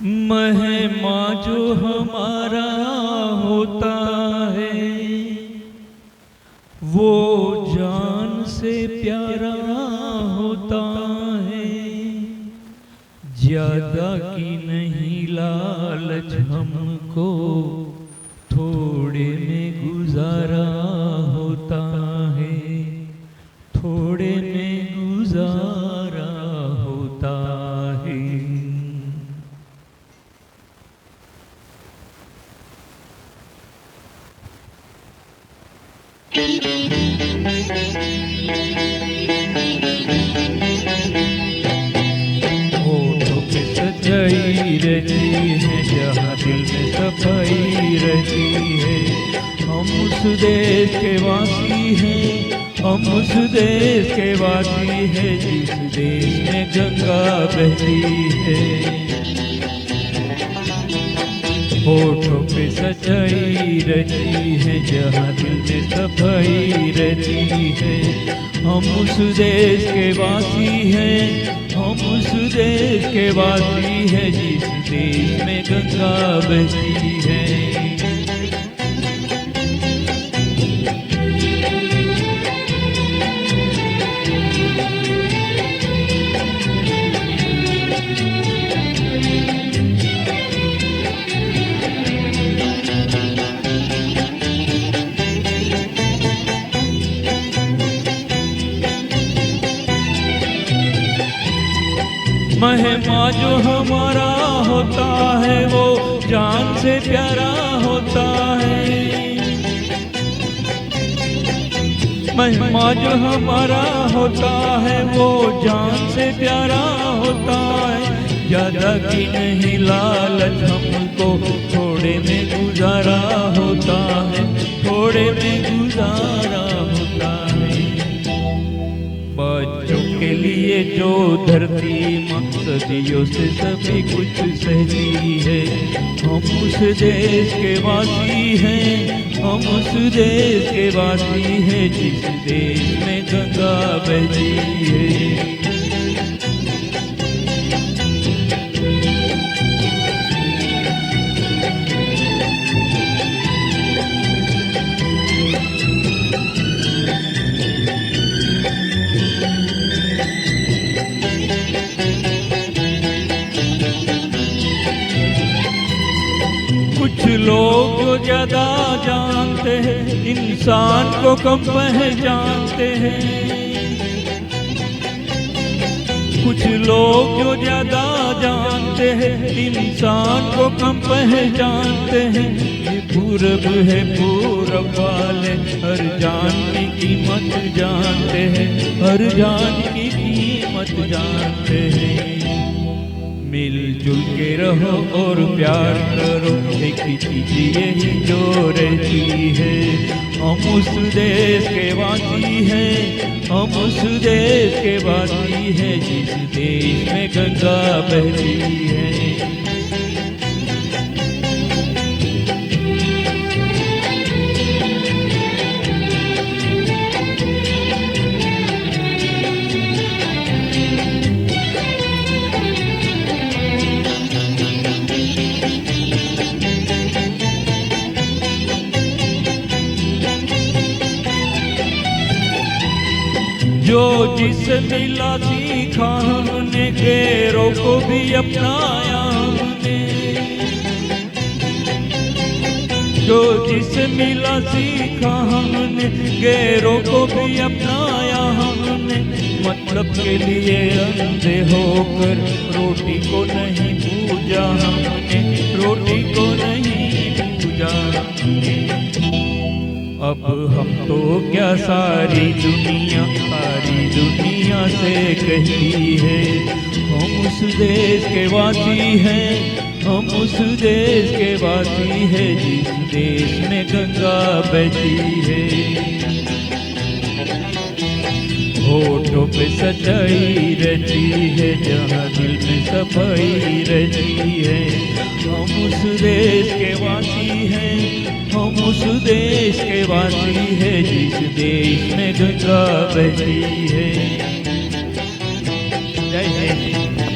महिमा जो हमारा होता है वो जान से प्यारा होता है। ज्यादा की नहीं लालच हमको, थोड़े में गुजारा होता है, थोड़े में गुजारा होता है। होठों पे सच्चाई रहती है, जहाँ दिल में सफाई रहती है। हम उस देश के वासी हैं, हम उस देश के वासी हैं जिस देश में गंगा बहती है। होठों पे सच्चाई रहती है, जहाँ दिल में सफाई रहती है। हम उस देश के वासी हैं, हम उस देश के वासी हैं जिस देश में गंगा बहती है। महिमा जो हमारा होता है वो जान से प्यारा होता है। महिमा जो हमारा होता है वो जान से प्यारा होता है। ज्यादा की नहीं लालच हमको, थोड़े में गुजारा होता है, थोड़े में गुजारा होता है। बच्चों के लिए जो धरती मकसदियों से सभी कुछ सहती है। हम उस देश के वासी हैं, हम उस देश के वासी हैं जिस देश में गंगा बहती है। कुछ लोग जो ज्यादा जानते हैं इंसान को कम पहचानते हैं। कुछ लोग जो ज्यादा जानते हैं इंसान को कम पहचानते हैं। ये पूरब है पूरब वाले हर जान की कीमत जानते हैं, हर जान की कीमत जानते हैं। मिलजुल के रहो और प्यार करो, एक चीज यही जो रहती है। हम उस देश के वासी हैं, हम उस देश के वासी हैं जिस देश में गंगा बहती है। जो जिसे मिला सीखा हमने, गैरों को भी अपनाया हमने। जो जिसे मिला सीखा हमने, गैरों को भी अपनाया हमने। मतलब के लिए अंधे होकर रोटी को नहीं पूजा हमने, रोटी को नहीं पूजा हमने। अब हम तो क्या सारी दुनिया से कहती है। हम उस देश के वासी हैं, हम उस देश के वासी हैं जिस देश में गंगा बहती है। होठों पे सच्चाई रहती है, जहाँ दिल में सफाई रहती है। हम उस देश के वासी हैं, हम उस देश के वासी हैं जिस देश में गंगा बहती है। जय हिंद।